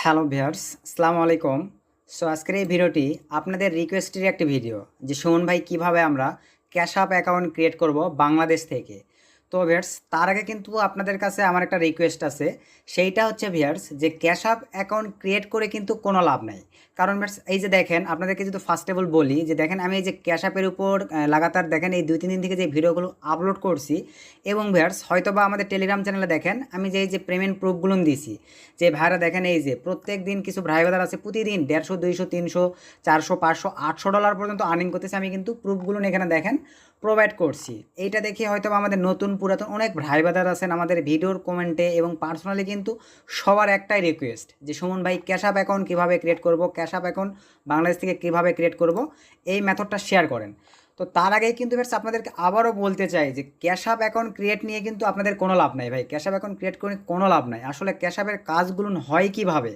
Hello viewers, আসসালামু আলাইকুম। So আজকের এই ভিডিওটি আপনাদের রিকোয়েস্টের একটি ভিডিও যে সুমন ভাই কিভাবে আমরা ক্যাশ আপ অ্যাকাউন্ট ক্রিয়েট করব বাংলাদেশ থেকে। তো ভিউয়ার্স, তার আগে কিন্তু আপনাদের কাছে আমার একটা রিকোয়েস্ট আছে, সেইটা হচ্ছে ভিউয়ার্স যে ক্যাশ আপ অ্যাকাউন্ট ক্রিয়েট করে কিন্তু কোনো লাভ নাই। কারণ ভিউয়ার্স, এই যে দেখেন, আপনাদেরকে যদি ফার্স্ট অফ অল বলি যে দেখেন, আমি এই যে ক্যাশ আপের উপর লাগাতার দেখেন এই 2-3 দিন থেকে যে ভিডিওগুলো আপলোড করছি, এবং ভিউয়ার্স হয়তো বা আমাদের টেলিগ্রাম চ্যানেলে দেখেন আমি যে এই যে পেমেন্ট প্রুফগুলো দিছি, যে ভাইরা দেখেন এই যে প্রত্যেক দিন কিছু ভাই বাজার আছে প্রতিদিন 150, 200, 300, 400, 500, $800 পর্যন্ত আর্নিং করতেছে। আমি কিন্তু প্রুফগুলো এখানে দেখেন প্রোভাইড করছি। এইটা দেখে হয়তো আমাদের নতুন পুরাতন অনেক ভাই বাজার আছেন আমাদের ভিডিওর কমেন্টে এবং পার্সোনালি কিন্তু সবার একটাই রিকোয়েস্ট যে সুমন ভাই ক্যাশ আপ অ্যাকাউন্ট কীভাবে ক্রিয়েট করব, ক্যাশ আপ অ্যাকাউন্ট বাংলাদেশ থেকে কীভাবে ক্রিয়েট করব, এই মেথডটা শেয়ার করেন। তো তার আগেই কিন্তু বেশ আপনাদেরকে আবারও বলতে চাই যে ক্যাশ আপ অ্যাকাউন্ট ক্রিয়েট নিয়ে কিন্তু আপনাদের কোনো লাভ নাই ভাই, ক্যাশ আপ অ্যাকাউন্ট ক্রিয়েট করে কোনো লাভ নাই। আসলে ক্যাশ আপের কাজগুলো হয় কিভাবে,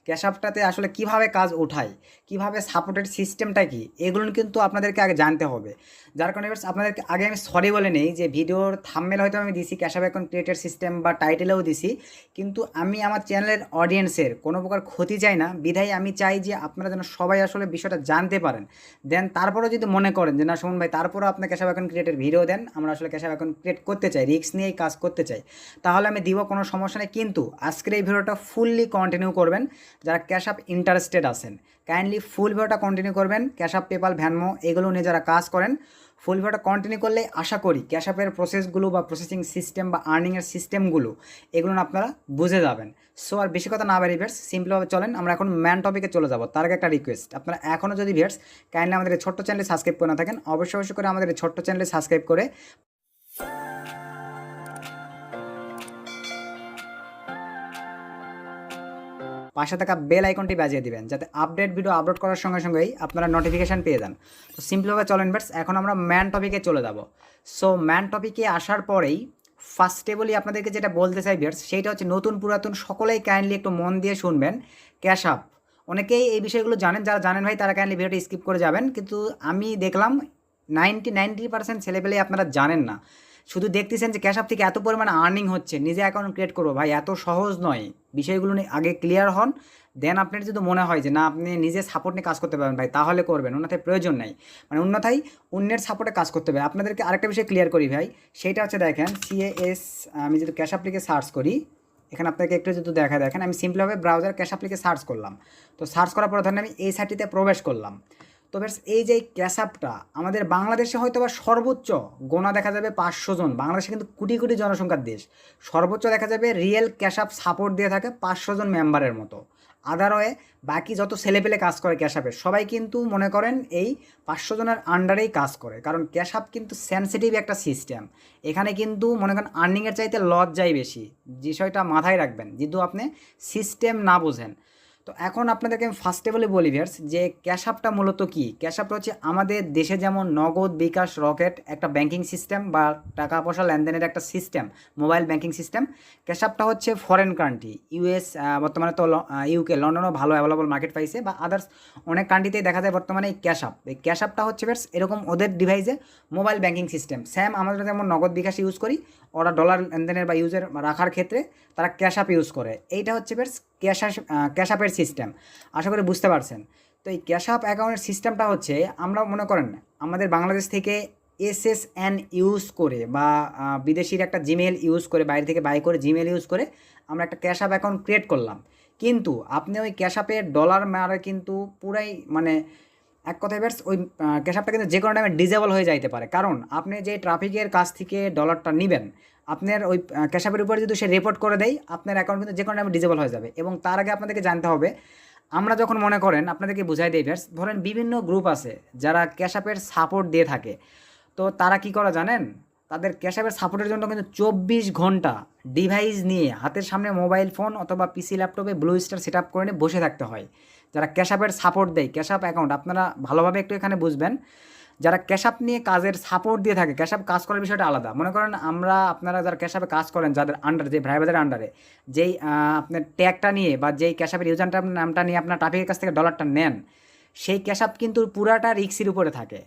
ক্যাশ আপটাতে আসলে কিভাবে কাজ ওঠায়, কিভাবে সাপোর্টের সিস্টেমটা কি, এগুলো কিন্তু আপনাদেরকে আগে জানতে হবে। যার কারণে এবার আপনাদেরকে আগে আমি সরি বলে নেই যে ভিডিওর থাম্বনেল হয়তো আমি দিছি ক্যাশ আপ অ্যাকাউন্ট ক্রিয়েটের সিস্টেম বা টাইটেলেও দিছি, কিন্তু আমি আমার চ্যানেলের অডিয়েন্সের কোনো প্রকার ক্ষতি চাই না, বিধায় আমি চাই যে আপনারা যেন সবাই আসলে বিষয়টা জানতে পারেন। দেন তারপরেও যদি মনে করেন যে না সুমন ভাই তারপরেও আপনার ক্যাশ আপ অ্যাকাউন্ট ক্রিয়েটের ভিডিও দেন, আমরা আসলে ক্যাশ আপ অ্যাকাউন্ট ক্রিয়েট করতে চাই, রিস্ক নিয়েই কাজ করতে চাই, তাহলে আমি দিব, কোনো সমস্যা নেই। কিন্তু আজকের এই ভিডিওটা ফুললি কন্টিনিউ করবেন। যারা ক্যাশ আপ ইন্টারেস্টেড আছেন কাইন্ডলি ফুল ভিডিওটা কন্টিনিউ করবেন। ক্যাশ আপ, পেপাল, ভ্যানমো এগুলো নিয়ে যারা কাজ করেন ফুল ভিডিওটা কন্টিনিউ করলে আশা করি ক্যাশ আপের প্রসেসগুলো বা প্রসেসিং সিস্টেম বা আর্নিংয়ের সিস্টেমগুলো এগুলো আপনারা বুঝে যাবেন। সো আর বেশি কথা না বাড়ি ভিউয়ার্স, সিম্পলভাবে চলেন আমরা এখন ম্যান টপিকে চলে যাব। তার আগে একটা রিকোয়েস্ট, আপনারা এখনও যদি ভিউয়ার্স কাইন্ডলি আমাদের এই ছোট্ট চ্যানেলে সাবস্ক্রাইব করে না থাকেন, অবশ্যই অবশ্যই করে আমাদের এই ছোট্ট চ্যানেলে সাবস্ক্রাইব করে পাশে থাকা বেল আইকনটি বাজিয়ে দিবেন, যাতে আপডেট ভিডিও আপলোড করার সঙ্গে সঙ্গেই আপনারা নোটিফিকেশান পেয়ে যান। তো সিম্পলভাবে চলেন ভিউয়ার্স, এখন আমরা ম্যান টপিকে চলে যাব। সো ম্যান টপিকে আসার পরেই ফার্স্টেবলি আপনাদেরকে যেটা বলতে চাই ভিউয়ার্স, সেইটা হচ্ছে নতুন পুরাতন সকলেই কাইন্ডলি একটু মন দিয়ে শুনবেন। ক্যাশ আপ অনেকেই এই বিষয়গুলো জানেন, যারা জানেন ভাই তারা কাইন্ডলি ভিডিওটি স্কিপ করে যাবেন, কিন্তু আমি দেখলাম 90% ছেলেপেলেই আপনারা জানেন না, শুধু দেখতেছেন যে ক্যাশ আপ থেকে এত পরিমাণে আর্নিং হচ্ছে, নিজে অ্যাকাউন্ট ক্রিয়েট করবো। ভাই এত সহজ নয়, বিষয়গুলো নিয়ে আগে ক্লিয়ার হন। দেন আপনার যদি মনে হয় যে না আপনি নিজে সাপোর্ট নিয়ে কাজ করতে পারবেন ভাই, তাহলে করবেন, অন্যথায় প্রয়োজন নাই। মানে অন্যথায় অন্যের সাপোর্টে কাজ করতে হবে। আপনাদেরকে আরেকটা বিষয় ক্লিয়ার করি ভাই, সেইটা হচ্ছে দেখেন CAS, আমি যদি ক্যাশ আপ লিখে সার্চ করি, এখানে আপনাকে একটু যদি দেখেন আমি সিম্পলভাবে ব্রাউজার ক্যাশ আপ লিখে সার্চ করলাম। তো সার্চ করার পর ধরেন আমি এই সাইটটিতে প্রবেশ করলাম। তো বেশ এই যে ক্যাশ আপটা আমাদের বাংলাদেশে হয়তো বা সর্বোচ্চ গোনা দেখা যাবে 500 জন, বাংলাদেশে কিন্তু কোটি কোটি জনসংখ্যার দেশ, সর্বোচ্চ দেখা যাবে রিয়েল ক্যাশ আপ সাপোর্ট দিয়ে থাকে 500 জন মেম্বারের মতো। আদারওয়ে বাকি যত ছেলেপেলে কাজ করে ক্যাশ আপের সবাই কিন্তু মনে করেন এই 500 জনের আন্ডারেই কাজ করে, কারণ ক্যাশ আপ কিন্তু সেন্সিটিভ একটা সিস্টেম। এখানে কিন্তু মনে করেন আর্নিংয়ের চাইতে লস যায় বেশি, বিষয়টা মাথায় রাখবেন যেহেতু আপনি সিস্টেম না বোঝেন। তো এখন আপনাদেরকে আমি ফার্স্টেবলে বলি ভিউয়ার্স যে ক্যাশ আপটা মূলত কী। ক্যাশ আপটা হচ্ছে আমাদের দেশে যেমন নগদ, বিকাশ, রকেট একটা ব্যাংকিং সিস্টেম বা টাকা পয়সা লেনদেনের একটা system, mobile banking system. Cash আপটা হচ্ছে ফরেন কান্ট্রি, US, বর্তমানে তো UK, লন্ডনও ভালো অ্যাভেলেবল মার্কেট পাইছে, বা আদার্স অনেক কান্ট্রিতেই দেখা যায় বর্তমানে এই ক্যাশ আপ। এই ক্যাশ আপটা হচ্ছে ভিউয়ার্স এরকম ওদের ডিভাইসে মোবাইল ব্যাংকিং সিস্টেম সেম। আমরা যেমন নগদ বিকাশ ইউজ করি, ওরা ডলার লেনদেনের বা ইউজের রাখার ক্ষেত্রে তারা ক্যাশ আপ ইউজ করে। এইটা হচ্ছে ভিউয়ার্স ক্যাশ আপের সিস্টেম। আশা করি বুঝতে পারছেন। তো এই ক্যাশ আপ অ্যাকাউন্টের সিস্টেমটা হচ্ছে আমরা মনে করেন আমাদের বাংলাদেশ থেকে SSN ইউজ করে বা বিদেশির একটা জিমেল ইউজ করে, বাইরে থেকে বাই করে জিমেল ইউজ করে আমরা একটা ক্যাশ আপ অ্যাকাউন্ট ক্রিয়েট করলাম। কিন্তু আপনি ওই ক্যাশ আপের ডলার মারে কিন্তু পুরাই মানে এক কথায় বেশ ওই ক্যাশ আপটা কিন্তু যে কোনো টাইমে ডিজেবল হয়ে যাইতে পারে, কারণ আপনি যে ট্রাফিকের কাছ থেকে ডলারটা নেবেন আপনার ওই ক্যাশ আপের উপরে যদি সে রিপোর্ট করে দেয় আপনার অ্যাকাউন্ট কিন্তু যে কোনো টাইমে ডিজেবল হয়ে যাবে। এবং তার আগে আপনাদেরকে জানতে হবে, আমরা যখন মনে করেন আপনাদেরকে বুঝাই দেই ভিউয়ার্স, ধরেন বিভিন্ন গ্রুপ আছে যারা ক্যাশ আপের সাপোর্ট দিয়ে থাকে, তো তারা কি করে জানেন, তাদের ক্যাশ আপের সাপোর্টের জন্য কিন্তু 24 ঘন্টা ডিভাইস নিয়ে হাতের সামনে মোবাইল ফোন অথবা PC, ল্যাপটপে ব্লু স্টার সেট আপ করে নিয়ে বসে থাকতে হয়। যারা ক্যাশ আপের সাপোর্ট দেয়, ক্যাশ আপ অ্যাকাউন্ট আপনারা ভালোভাবে একটু এখানে বুঝবেন, যারা ক্যাশ আপ নিয়ে কাজের সাপোর্ট দিয়ে থাকে, ক্যাশ আপ কাজ করার বিষয়টা আলাদা। মনে করেন আপনারা যারা ক্যাশ আপে কাজ করেন, যাদের আন্ডারে, যে ভাইবাদের আন্ডারে যেই আপনার ট্যাগটা নিয়ে বা যেই ক্যাশ আপের ইউজার নামটা নিয়ে আপনার ট্রাফিকের কাছ থেকে ডলারটা নেন, সেই ক্যাশ আপ কিন্তু পুরাটা রিক্সির উপরে থাকে।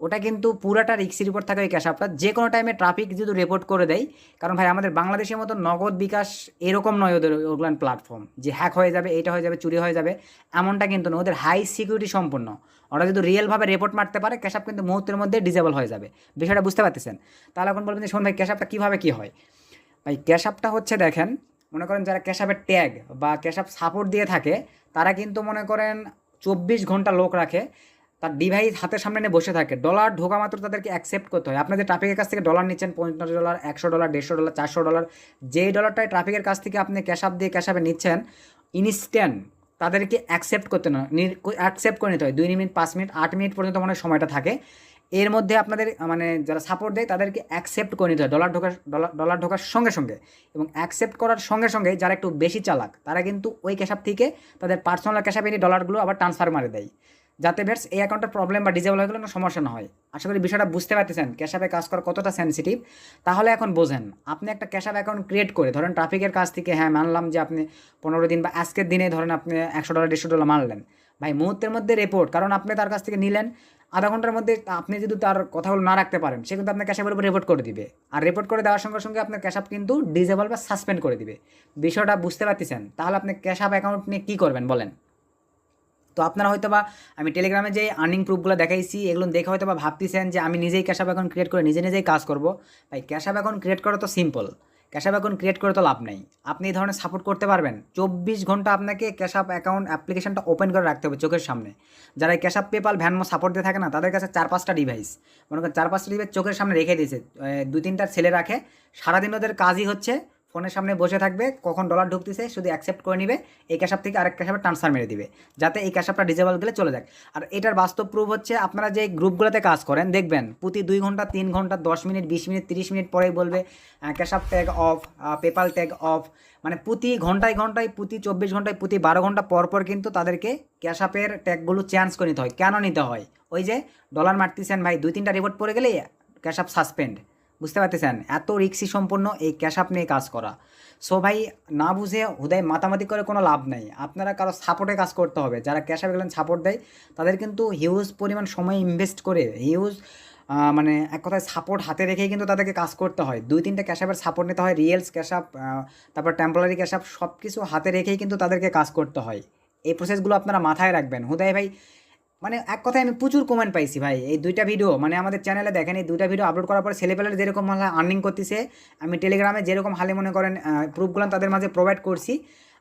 ওটা কিন্তু পুরাটা রিক্সের উপর থাকে ওই ক্যাশ আপটা। যে কোনো টাইমে ট্রাফিক যদি রিপোর্ট করে দেয়, কারণ ভাই আমাদের বাংলাদেশের মতো নগদ বিকাশ এরকম নয় ওদের ওগুলান প্ল্যাটফর্ম যে হ্যাক হয়ে যাবে, এটা হয়ে যাবে, চুরি হয়ে যাবে, এমনটা কিন্তু না। ওদের হাই সিকিউরিটি সম্পন্ন। ওরা যদি রিয়েলভাবে রিপোর্ট মারতে পারে, ক্যাশ আপ কিন্তু মুহূর্তের মধ্যে ডিজেবল হয়ে যাবে। বিষয়টা বুঝতে পারতেছেন? তাহলে এখন বলবেন যে শোন ভাই ক্যাশ আপটা কীভাবে কী হয়? ভাই ক্যাশ আপটা হচ্ছে দেখেন, মনে করেন যারা ক্যাশ আপের ট্যাগ বা ক্যাশ আপ সাপোর্ট দিয়ে থাকে, তারা কিন্তু মনে করেন 24 ঘন্টা লোক রাখে, তার ডিভাইস হাতের সামনে নিয়ে বসে থাকে। ডলার ঢোকা মাত্র তাদেরকে অ্যাকসেপ্ট করতে হয়। আপনাদের ট্রাফিকের কাছ থেকে ডলার নিচ্ছেন, $50, $100, $150, $400, যেই ডলারটাই ট্রাফিকের কাছ থেকে আপনি ক্যাশ আপ দিয়ে ক্যাশ আপে নিচ্ছেন, ইনস্ট্যান্ট তাদেরকে অ্যাকসেপ্ট করতে না অ্যাকসেপ্ট করে নিতে হয়। 2 মিনিট, 5 মিনিট, 8 মিনিট পর্যন্ত মনে হয় সময়টা থাকে। এর মধ্যে আপনাদের মানে যারা সাপোর্ট দেয় তাদেরকে অ্যাকসেপ্ট করে নিতে হয় ডলার ঢোকার সঙ্গে সঙ্গে। এবং অ্যাকসেপ্ট করার সঙ্গে সঙ্গে যারা একটু বেশি চালাক, তারা কিন্তু ওই ক্যাশ আপ থেকে তাদের পার্সোনাল ক্যাশ আপে নিয়ে ডলারগুলো আবার ট্রান্সফার মারে দেয়, যাতে বেশ এই অ্যাকাউন্টের প্রবলেম বা ডিজেবল হয়ে গেলে কোনো সমস্যা না হয়। আশা করি বিষয়টা বুঝতে পারতেছেন ক্যাশ আপে কাজ করা কতটা সেন্সিটিভ। তাহলে এখন বোঝেন, আপনি একটা ক্যাশ আপ অ্যাকাউন্ট ক্রিয়েট করে ধরেন ট্রাফিকের কাছ থেকে, হ্যাঁ মানলাম যে আপনি 15 দিন বা আজকের দিনে ধরেন আপনি $100, $150 মারলেন, ভাই মুহূর্তের মধ্যে রিপোর্ট, কারণ আপনি তার কাছ থেকে নিলেন। আধা ঘন্টার মধ্যে আপনি যদি তার কথাগুলো না রাখতে পারেন, সে কিন্তু আপনার ক্যাশ আপের উপর রিপোর্ট করে দিবে। আর রিপোর্ট করে দেওয়ার সঙ্গে সঙ্গে আপনার ক্যাশ আপ কিন্তু ডিজেবল বা সাসপেন্ড করে দিবে। বিষয়টা বুঝতে পারতেছেন? তাহলে আপনি ক্যাশ আপ অ্যাকাউন্ট নিয়ে কী করবেন বলেন? তো আপনারা হয়তো বা আমি টেলিগ্রামে যে আর্নিং প্রুফগুলো দেখাইছি, এগুলো দেখে হয়তো বা ভাবতেছেন যে আমি নিজেই ক্যাশ আপ অ্যাকাউন্ট ক্রিয়েট করে নিজেই কাজ করব। ভাই ক্যাশ আপ অ্যাকাউন্ট ক্রিয়েট করা তো simple, cash up account create করে তো লাভ নেই। আপনি এই ধরনের সাপোর্ট করতে পারবেন? 24 ঘন্টা আপনাকে ক্যাশ আপ অ্যাকাউন্ট অ্যাপ্লিকেশনটা ওপেন করে রাখতে হবে চোখের সামনে। যারা ক্যাশ আপ, পেপাল, ভ্যানমো সাপোর্ট দিয়ে থাকে না, তাদের কাছে 4-5টা ডিভাইস, মনে করেন 4-5টা ডিভাইস চোখের সামনে রেখে দিয়েছে, 2-3টা ছেলে রাখে। সারাদিন ওদের কাজই হচ্ছে ফোনের সামনে বসে থাকবে, কখন ডলার ঢুকতেছে শুধু অ্যাকসেপ্ট করে নিবে, এই ক্যাশ আপ থেকে আরেক ক্যাশ আপে ট্রান্সফার মেরে দিবে, যাতে এই ক্যাশ আপটা ডিজেবল গেলে চলে যায়। আর এটার বাস্তব প্রুফ হচ্ছে আপনারা যে গ্রুপগুলোতে কাজ করেন, দেখবেন প্রতি 2 ঘন্টা, 3 ঘন্টা, 10 মিনিট, 20 মিনিট, 30 মিনিট পরেই বলবে cash up tag of, PayPal tag of. মানে প্রতি ঘন্টায় ঘন্টায়, প্রতি 24 ঘন্টায়, প্রতি 12 ঘন্টা পর পর কিন্তু তাদেরকে ক্যাশ আপের ট্যাগগুলো চেঞ্জ করে নিতে হয়। কেন নিতে হয়? ওই যে ডলার মারতেছেন ভাই, 2-3টা রিপোর্ট পড়ে গেলে ক্যাশ আপ সাসপেন্ড। বুঝতে পারতেছেন? এত রিক্সি সম্পন্ন এই ক্যাশ আপ নিয়ে কাজ করা। সো ভাই না বুঝে হুদায় মাতামাতি করে কোনো লাভ নেই। আপনারা কারো সাপোর্টে কাজ করতে হবে। যারা ক্যাশ আপ গেলেন সাপোর্ট দেয়, তাদের কিন্তু হিউজ পরিমাণ সময় ইনভেস্ট করে, হিউজ মানে এক কথায় সাপোর্ট হাতে রেখেই কিন্তু তাদেরকে কাজ করতে হয়। 2-3টা ক্যাশ আপের সাপোর্ট নিতে হয়, রিয়েলস ক্যাশ আপ, তারপর টেম্পোরারি ক্যাশ আপ, সব কিছু হাতে রেখেই কিন্তু তাদেরকে কাজ করতে হয়। এই প্রসেসগুলো আপনারা মাথায় রাখবেন। হুদায় ভাই মানে এক কথায় আমি প্রচুর কমেন্ট পাইছি ভাই, এই 2টা ভিডিও মানে আমাদের চ্যানেলে দেখেন, এই 2টা ভিডিও আপলোড করার পরে ছেলেপেলেরা যেরকম আর্নিং করতেছে, আমি টেলিগ্রামে যেরকম হালে মনে করেন প্রুফগুলো তাদের মাঝে প্রোভাইড করছি,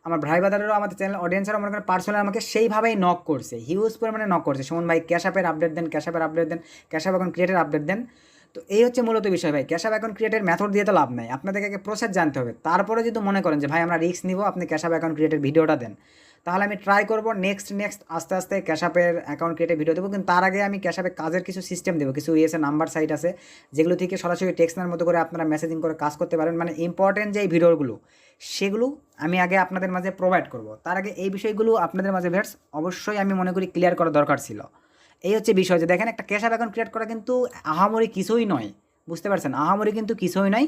আমার ভাই বাদারেরও আমাদের চ্যানেল অডিয়েন্সেরও মনে করেন পার্সোনালি আমাকে সেইভাবেই নক করছে, হিউজ পরিমাণে নক করছে, সুমন ভাই ক্যাশ আপের আপডেট দেন, ক্যাশ আপের আপডেট দেন, ক্যাশ আপ অ্যাকাউন্ট ক্রিয়েটের আপডেট দেন। তো এই হচ্ছে মূলত বিষয় ভাই, ক্যাশ আপ অ্যাকাউন্ট ক্রিয়েটের মেথড দিয়ে তো লাভ নাই, আপনাদেরকে আগে প্রসেস জানতে হবে। তারপরে যদি মনে করেন যে ভাই আমরা রিস্ক নিব, আপনি ক্যাশ আপ অ্যাকাউন্ট ক্রিয়েটের ভিডিওটা দেন, তাহলে আমি ট্রাই করবো নেক্সট আস্তে আস্তে ক্যাশ আপের অ্যাকাউন্ট ক্রিয়েটে ভিডিও দেবো। কিন্তু তার আগে আমি ক্যাশ আপে কাজের কিছু সিস্টেম দেবো, কিছু ইয়েসে নাম্বার সাইট আছে যেগুলো থেকে সরাসরি টেক্সটের মতো করে আপনারা মেসেজিং করে কাজ করতে পারেন। মানে ইম্পর্টেন্ট যে ভিডিওগুলো, সেগুলো আমি আগে আপনাদের মাঝে প্রোভাইড করব। তার আগে এই বিষয়গুলো আপনাদের মাঝে ভেটস অবশ্যই আমি মনে করি ক্লিয়ার করা দরকার ছিল। এই হচ্ছে বিষয় যে দেখেন, একটা ক্যাশ আপ অ্যাকাউন্ট ক্রিয়েট করা কিন্তু আহামরি কিছুই নয়, বুঝতে পারছেন? আহামরি কিন্তু কিছুই নয়।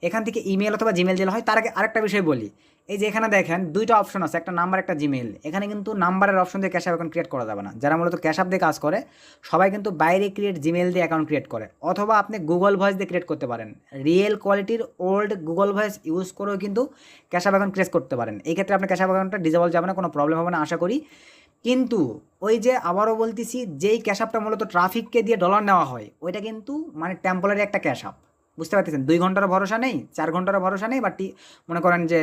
এখান থেকে ইমেল অথবা জিমেল দিলে হয়। তার আগে আরেকটা বিষয় বলি, এই যে এখানে দেখেন 2টা অপশন আছে, একটা নাম্বার, একটা জিমেল। এখানে কিন্তু নাম্বারের অপশন দিয়ে ক্যাশ আপ অ্যাকাউন্ট ক্রিয়েট করা যাবে না। যারা মূলত ক্যাশ আপ দিয়ে কাজ করে সবাই কিন্তু বাইরে ক্রিয়েট জিমেল দিয়ে অ্যাকাউন্ট ক্রিয়েট করে, অথবা আপনি গুগল ভয়েস দিয়ে ক্রিয়েট করতে পারেন। রিয়েল কোয়ালিটির ওল্ড গুগল ভয়েস ইউজ করেও কিন্তু ক্যাশ আপ অ্যাকাউন্ট ক্রিয়েট করতে পারেন। এই ক্ষেত্রে আপনার ক্যাশ আপ অ্যাকাউন্টটা ডিজেবল যাবে না, কোনো প্রবলেম হবে না আশা করি। কিন্তু ওই যে আবারও বলতেছি, যেই ক্যাশ আপটা মূলত ট্রাফিককে দিয়ে ডলার নেওয়া হয়, ওইটা কিন্তু মানে টেম্পোরারি একটা ক্যাশ আপ। বুঝতে পারতেছেন? 2 ঘন্টারও ভরসা নেই, 4 ঘন্টারও ভরসা নেই, বা মনে করেন যে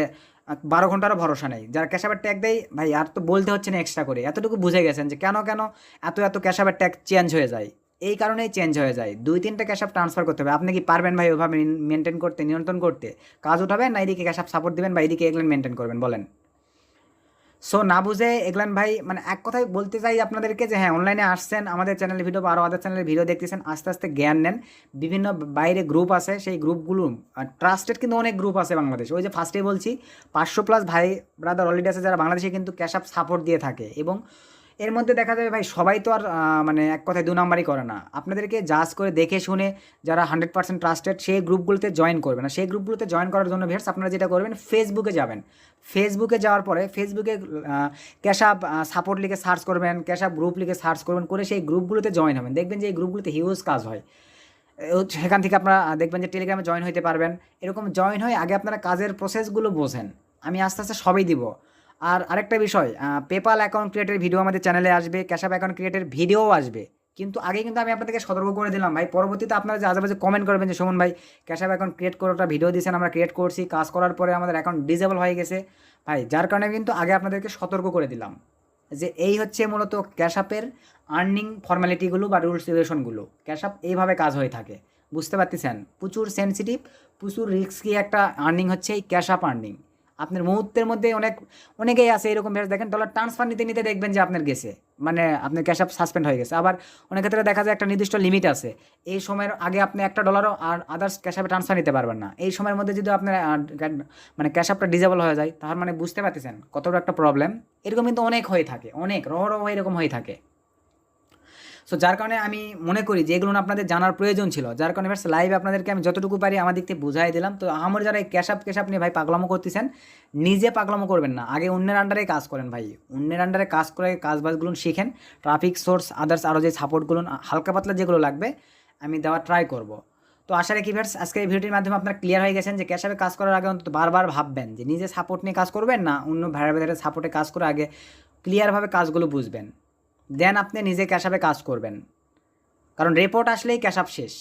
12 ঘন্টারও ভরসা নেই। যারা ক্যাশ আপের ট্যাগ দেয় ভাই, আর তো বলতে হচ্ছে না এক্সট্রা করে, এতটুকু বুঝে গেছেন যে কেন এত ক্যাশ আপের ট্যাগ চেঞ্জ হয়ে যায়। এই কারণেই চেঞ্জ হয়ে যায়। 2-3টা ক্যাশ আপ ট্রান্সফার করতে হবে। আপনি কি পারবেন ভাই ওইভাবে মেনটেন করতে, নিয়ন্ত্রণ করতে? কাজ উঠাবেন না এদিকে ক্যাশ আপ সাপোর্ট দেবেন বা এদিকে এগুলো মেনটেন করবেন বলেন? সো না বুঝে এগলান ভাই, মানে এক কথায় বলতে চাই আপনাদেরকে যে হ্যাঁ, অনলাইনে আসছেন, আমাদের চ্যানেলের ভিডিও বা আরও আদার চ্যানেলের ভিডিও দেখতেছেন, আস্তে আস্তে জ্ঞান নেন। বিভিন্ন বাইরে গ্রুপ আছে, সেই গ্রুপগুলো ট্রাস্টেড কিন্তু অনেক গ্রুপ আছে বাংলাদেশে। ওই যে ফার্স্টেই বলছি 500+ ভাই ব্রাদার অলরেডি আছে যারা বাংলাদেশে কিন্তু ক্যাশ আপ সাপোর্ট দিয়ে থাকে, এবং এর মধ্যে দেখা যাবে ভাই সবাই তো আর মানে এক কথায় 2 নাম্বারই করে না। আপনাদেরকে জাজ করে দেখে শুনে যারা 100% ট্রাস্টেড সেই গ্রুপগুলোতে জয়েন করবে না। সেই গ্রুপগুলোতে জয়েন করার জন্য ভিউয়ার্স আপনারা যেটা করবেন, ফেসবুকে যাবেন। ফেসবুকে যাওয়ার পরে ফেসবুকে ক্যাশ আপ সাপোর্ট লিখে সার্চ করবেন, ক্যাশ আপ গ্রুপ লিখে সার্চ করবেন, করে সেই গ্রুপগুলোতে জয়েন হবেন। দেখবেন যে এই গ্রুপগুলোতে হিউজ কাজ হয়। সেখান থেকে আপনারা দেখবেন যে টেলিগ্রামে জয়েন হতে পারবেন। এরকম জয়েন হয়ে আগে আপনারা কাজের প্রসেসগুলো বোঝেন। আমি আস্তে আস্তে সবই দিব। আর আরেকটা বিষয়, পেপাল অ্যাকাউন্ট ক্রিয়েটের ভিডিও আমাদের চ্যানেলে আসবে, ক্যাশ আপ অ্যাকাউন্ট ক্রিয়েটের ভিডিওও আসবে। কিন্তু আগে কিন্তু আমি আপনাদেরকে সতর্ক করে দিলাম ভাই, পরবর্তীতে আপনারা যে আজেবাজে কমেন্ট করবেন যে সুমন ভাই ক্যাশ আপ অ্যাকাউন্ট ক্রিয়েট করে ওটা ভিডিও দিয়েছেন, আমরা ক্রিয়েট করছি, কাজ করার পরে আমাদের অ্যাকাউন্ট ডিসেবল হয়ে গেছে ভাই। যার কারণে কিন্তু আগে আপনাদেরকে সতর্ক করে দিলাম যে এই হচ্ছে মূলত ক্যাশ আপের আর্নিং ফর্মালিটিগুলো বা রুলস রেগুলেশনগুলো। ক্যাশ আপ এইভাবে কাজ হয়ে থাকে, বুঝতে পারতেছেন? প্রচুর সেন্সিটিভ, প্রচুর রিস্কি একটা আর্নিং হচ্ছে এই ক্যাশ আপ আর্নিং। আপনার মুহূর্তের মধ্যে অনেকেই আছে এরকম ভেবে দেখেন ডলার ট্রান্সফার নিতে নিতে দেখবেন যে আপনার গেছে, মানে আপনার ক্যাশ আপ সাসপেন্ড হয়ে গেছে। আবার অনেক ক্ষেত্রে দেখা যায় একটা নির্দিষ্ট লিমিট আছে, এই সময়ের আগে আপনি $1 আর আদার্স ক্যাশ আপে ট্রান্সফার নিতে পারবেন না। এই সময়ের মধ্যে যদি আপনার মানে ক্যাশ আপটা ডিজেবল হয়ে যায়, তার মানে বুঝতে পারতেছেন কতটা একটা প্রবলেম। এরকম কিন্তু অনেক হয়ে থাকে, অনেক রহ এরকম হয়ে থাকে। সো যার কারণে আমি মনে করি যে এগুলো আপনাদের জানার প্রয়োজন ছিল। যার কারণে এবার লাইভে আপনাদেরকে আমি যতটুকু পারি আমার দিক থেকে বুঝাই দিলাম। তো আমার যারা এই ক্যাশ আপ নিয়ে ভাই পাগলামো করতেছেন, নিজে পাগলামো করবেন না, আগে অন্যের আন্ডারে কাজ করেন ভাই। অন্যের আন্ডারে কাজ করে কাজবাজগুলো শিখেন, ট্রাফিক সোর্স আদার্স আরও যে সাপোর্টগুলো হালকা পাতলা যেগুলো লাগবে আমি দেওয়ার ট্রাই করব। তো আশা রাখি ভিউয়ার্স আজকে এই ভিডিওটির মাধ্যমে আপনারা ক্লিয়ার হয়ে গেছেন যে ক্যাশ আপে কাজ করার আগে অন্তত বারবার ভাববেন যে নিজে সাপোর্ট নিয়ে কাজ করবেন না অন্য ভাইয়ের সাপোর্টে কাজ করে, আগে ক্লিয়ারভাবে কাজগুলো বুঝবেন, দেন আপনি নিজে ক্যাশ আপে কাজ করবেন। কারণ রিপোর্ট আসলেই ক্যাশ আপ শেষ।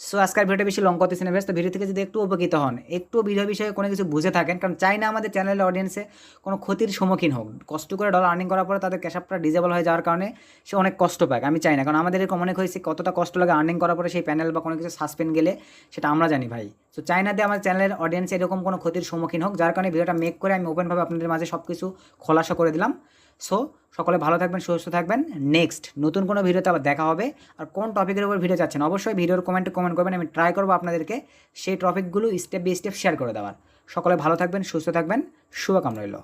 সো আজকের ভিডিওটা বেশি লং করতেছি না, তো ভিডিও থেকে যদি একটু উপকৃত হন, একটু ভিডিও বিষয়ে কোনো কিছু বুঝে থাকেন, কারণ চাই না আমাদের চ্যানেলের অডিয়েন্সে কোনো ক্ষতির সম্মুখীন হোক। কষ্ট করে ডলার আর্নিং করার পরে তাদের ক্যাশ আপটা ডিজেবল হয়ে যাওয়ার কারণে সে অনেক কষ্ট পায়, আমি চাই না। কারণ আমাদের এরকম অনেক হয়েছে কতটা কষ্ট লাগে আর্নিং করার পরে সেই প্যানেল বা কোনো কিছু সাসপেন্ড গেলে, সেটা আমরা জানি ভাই। সো চাই না যে আমার চ্যানেলের অডিয়েন্স এরকম কোনো ক্ষতির সম্মুখীন হোক, যার কারণে ভিডিওটা মেক করে আমি ওপেনভাবে আপনাদের মাঝে সব কিছু খোলাসা করে দিলাম। সো সকলে ভালো থাকবেন, সুস্থ থাকবেন। নেক্সট নতুন কোনো ভিডিওতে আবার দেখা হবে। আর কোন টপিকের উপর ভিডিও চাচ্ছেন অবশ্যই ভিডিওর কমেন্ট করবেন, আমি ট্রাই করবো আপনাদেরকে সেই টপিকগুলো স্টেপ বাই স্টেপ শেয়ার করে দেওয়ার। সকলে ভালো থাকবেন, সুস্থ থাকবেন, শুভকামনা রইল।